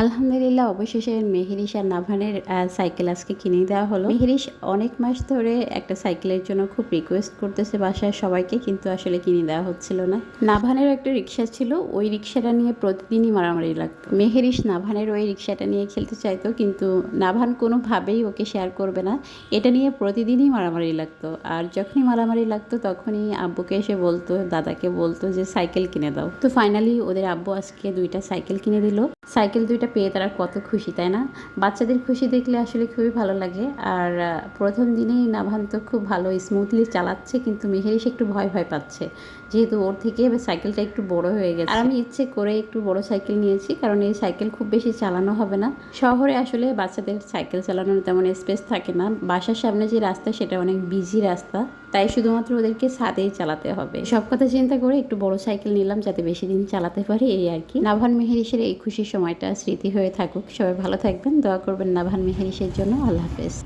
আলহামদুলিল্লাহ অবশেষে মেহেরিশ আর নাভানের সাইকেল আজকে কিনে দেওয়া হলো। মেহেরিশ অনেক মাস ধরে একটা সাইকেলের জন্য খুব রিকোয়েস্ট করতেছে বাসায় সবাইকে, কিন্তু আসলে কিনে দেওয়া হচ্ছিল না। নাভানের একটা রিক্সা ছিল, ওই রিক্সাটা নিয়ে প্রতিদিনই মারামারি লাগতো। মেহেরিশ নাভানের ওই রিক্সাটা নিয়ে খেলতে চাইতো, কিন্তু নাভান কোনোভাবেই ওকে শেয়ার করবে না। এটা নিয়ে প্রতিদিনই মারামারি লাগতো, আর যখনই মারামারি লাগতো তখনই আব্বুকে এসে বলতো, দাদাকে বলতো যে সাইকেল কিনে দাও। তো ফাইনালি ওদের আব্বু আজকে 2টা সাইকেল কিনে দিল। সাইকেল 2টা পেয়ে তারা কত খুশি, তাই না? বাচ্চাদের খুশি দেখলে আসলে খুবই ভালো লাগে। আর প্রথম দিনেই নাভান তো খুব ভালো স্মুথলি চালাচ্ছে, কিন্তু মেহেরিশ একটু ভয় ভয় পাচ্ছে, যেহেতু ওর থেকে সাইকেলটা একটু বড় হয়ে গেছে। আর আমি ইচ্ছে করে একটু বড় সাইকেল নিয়েছি, কারণ এই সাইকেল খুব বেশি চালানো হবে না। শহরে আসলে বাচ্চাদের সাইকেল চালানোর তেমন স্পেস থাকে না। বাসার সামনে যে রাস্তা সেটা অনেক বিজি রাস্তা, তাই শুধুমাত্র ওদেরকে ছাদেই চালাতে হবে। সব কথা চিন্তা করে একটু বড় সাইকেল নিলাম, যাতে বেশি দিন চালাতে পারি, এই আর কি। নাভান মেহেরিশের এই খুশির সময়টা স্মৃতি হয়ে থাকুক। সবাই ভালো থাকবেন, দোয়া করবেন নাভান মেহেরিশের জন্য। আল্লাহ হাফেজ।